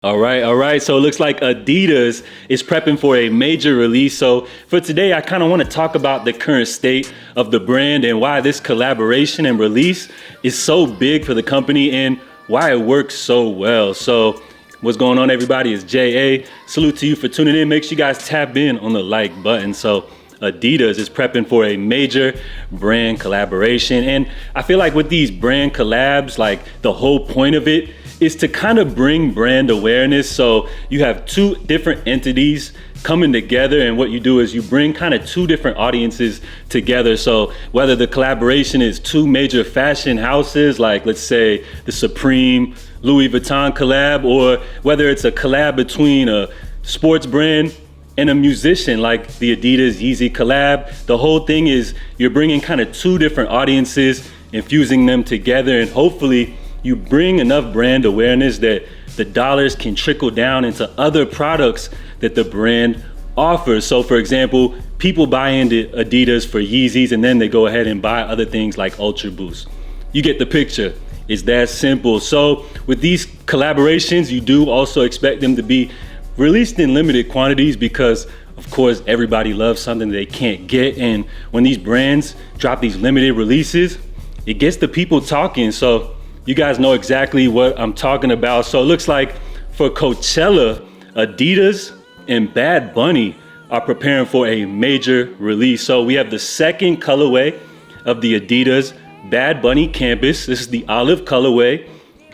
All right. So it looks like Adidas is prepping for a major release. So for today, I kind of want to talk about the current state of the brand and why this collaboration and release is so big for the company and why it works so well. So what's going on, everybody? It's JA. Salute to you for tuning in. Make sure you guys tap in on the like button. So Adidas is prepping for a major brand collaboration. And I feel like with these brand collabs, like the whole point of it is to kind of bring brand awareness. So you have two different entities coming together, and what you do is you bring kind of two different audiences together. So whether the collaboration is two major fashion houses, like let's say the Supreme Louis Vuitton collab, or whether it's a collab between a sports brand and a musician like the Adidas Yeezy collab, the whole thing is you're bringing kind of two different audiences, infusing them together, and hopefully you bring enough brand awareness that the dollars can trickle down into other products that the brand offers. So for example, people buy into Adidas for Yeezys and then they go ahead and buy other things like Ultra Boost. You get the picture. It's that simple. So with these collaborations, you do also expect them to be released in limited quantities because of course everybody loves something they can't get, and when these brands drop these limited releases, it gets the people talking. So you guys know exactly what I'm talking about. So it looks like for Coachella, Adidas and Bad Bunny are preparing for a major release. So we have the second colorway of the Adidas Bad Bunny Campus. This is the olive colorway.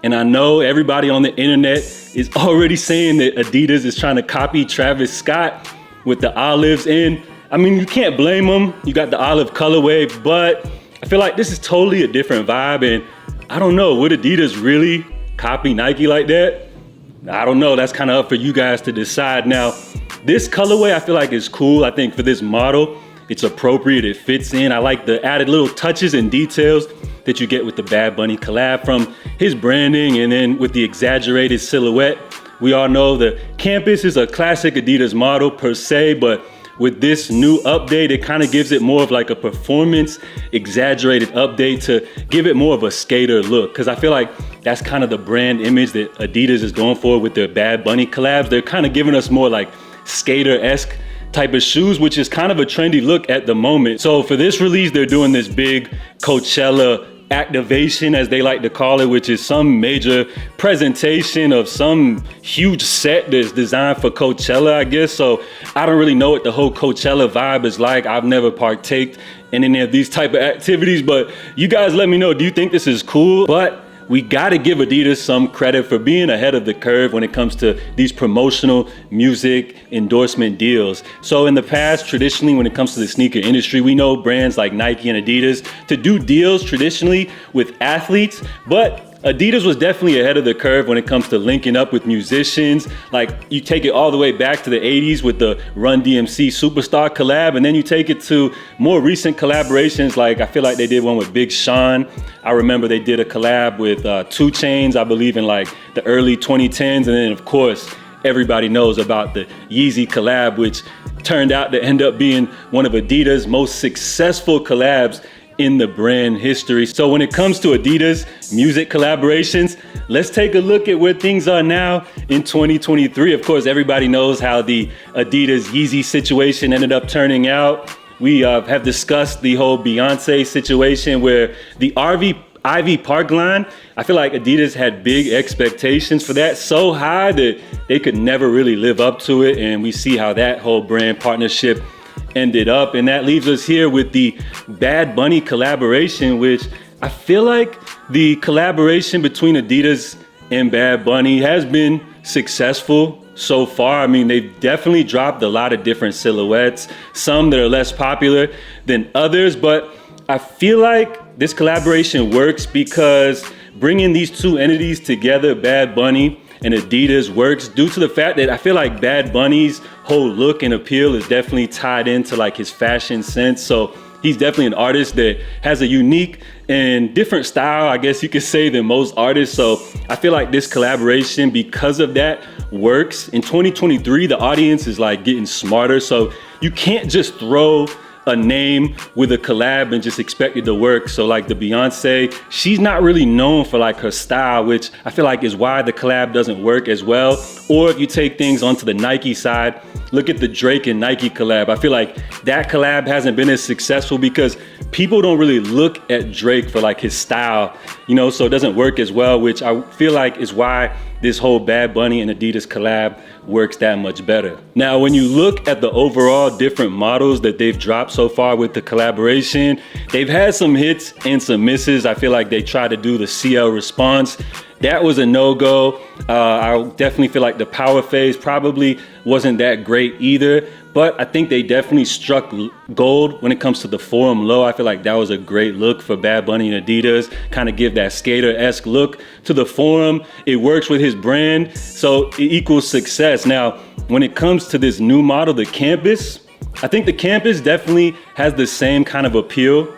And I know everybody on the internet is already saying that Adidas is trying to copy Travis Scott with the olives. And I mean, you can't blame them. You got the olive colorway, but I feel like this is totally a different vibe. And I don't know, would Adidas really copy Nike like that? I don't know, that's kind of up for you guys to decide. Now, this colorway I feel like is cool. I think for this model, it's appropriate, it fits in. I like the added little touches and details that you get with the Bad Bunny collab from his branding, and then with the exaggerated silhouette. We all know the Campus is a classic Adidas model per se, but with this new update, it kind of gives it more of like a performance exaggerated update to give it more of a skater look. Cause I feel like that's kind of the brand image that Adidas is going for with their Bad Bunny collabs. They're kind of giving us more like skater-esque type of shoes, which is kind of a trendy look at the moment. So for this release, they're doing this big Coachella activation, as they like to call it, which is some major presentation of some huge set that's designed for Coachella, I guess. So I don't really know what the whole Coachella vibe is like. I've never partaked in any of these type of activities, but you guys let me know, do you think this is cool? But we gotta give Adidas some credit for being ahead of the curve when it comes to these promotional music endorsement deals. So in the past, traditionally, when it comes to the sneaker industry, we know brands like Nike and Adidas to do deals traditionally with athletes, but Adidas was definitely ahead of the curve when it comes to linking up with musicians. Like you take it all the way back to the 80s with the Run DMC Superstar collab, and then you take it to more recent collaborations. Like I feel like they did one with Big Sean. I remember they did a collab with 2 Chainz, I believe in like the early 2010s. And then of course, everybody knows about the Yeezy collab, which turned out to end up being one of Adidas' most successful collabs in the brand history. So when it comes to Adidas music collaborations, let's take a look at where things are now in 2023. Of course, everybody knows how the Adidas Yeezy situation ended up turning out. We have discussed the whole Beyonce situation where the Ivy Park line, I feel like Adidas had big expectations for that, so high that they could never really live up to it. And we see how that whole brand partnership ended up. And that leaves us here with the Bad Bunny collaboration, which I feel like the collaboration between Adidas and Bad Bunny has been successful so far. I mean, they've definitely dropped a lot of different silhouettes, some that are less popular than others, but I feel like this collaboration works because bringing these two entities together, Bad Bunny and Adidas, works due to the fact that I feel like Bad Bunny's whole look and appeal is definitely tied into like his fashion sense. So he's definitely an artist that has a unique and different style, I guess you could say, than most artists. So I feel like this collaboration, because of that, works. In 2023, the audience is like getting smarter. So you can't just throw a name with a collab and just expect it to work. So like the Beyonce, she's not really known for like her style, which I feel like is why the collab doesn't work as well. Or if you take things onto the Nike side, look at the Drake and Nike collab. I feel like that collab hasn't been as successful because people don't really look at Drake for like his style, so it doesn't work as well, which I feel like is why this whole Bad Bunny and Adidas collab works that much better. Now, when you look at the overall different models that they've dropped so far with the collaboration, they've had some hits and some misses. I feel like they tried to do the CL response. That was a no-go. I definitely feel like the power phase probably wasn't that great either, but I think they definitely struck gold when it comes to the Forum Low. I feel like that was a great look for Bad Bunny and Adidas, kind of give that skater-esque look to the Forum. It works with his brand, so it equals success. Now, when it comes to this new model, the Campus, I think the Campus definitely has the same kind of appeal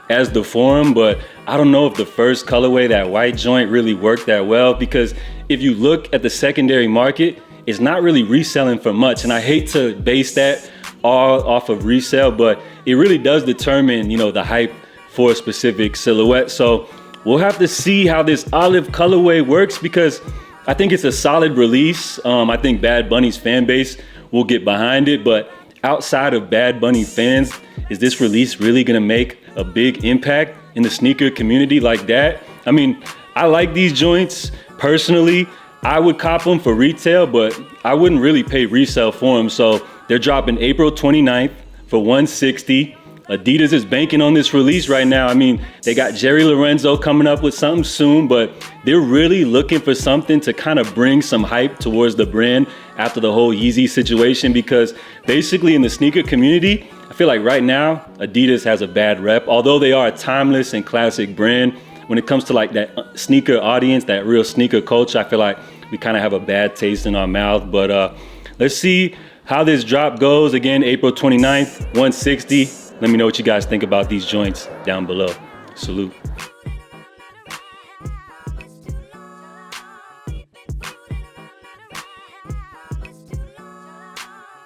as the Forum, but I don't know if the first colorway, that white joint, really worked that well, because if you look at the secondary market, it's not really reselling for much. And I hate to base that all off of resale, but it really does determine, the hype for a specific silhouette. So we'll have to see how this olive colorway works, because I think it's a solid release. I think Bad Bunny's fan base will get behind it, but outside of Bad Bunny fans, is this release really gonna make a big impact in the sneaker community like that? I mean, I like these joints personally. I would cop them for retail, but I wouldn't really pay resale for them. So they're dropping April 29th for $160. Adidas is banking on this release right now. I mean, they got Jerry Lorenzo coming up with something soon, but they're really looking for something to kind of bring some hype towards the brand after the whole Yeezy situation, because basically in the sneaker community, I feel like right now, Adidas has a bad rep. Although they are a timeless and classic brand, when it comes to like that sneaker audience, that real sneaker culture, I feel like we kind of have a bad taste in our mouth. But let's see how this drop goes. Again, April 29th, $160. Let me know what you guys think about these joints down below. Salute.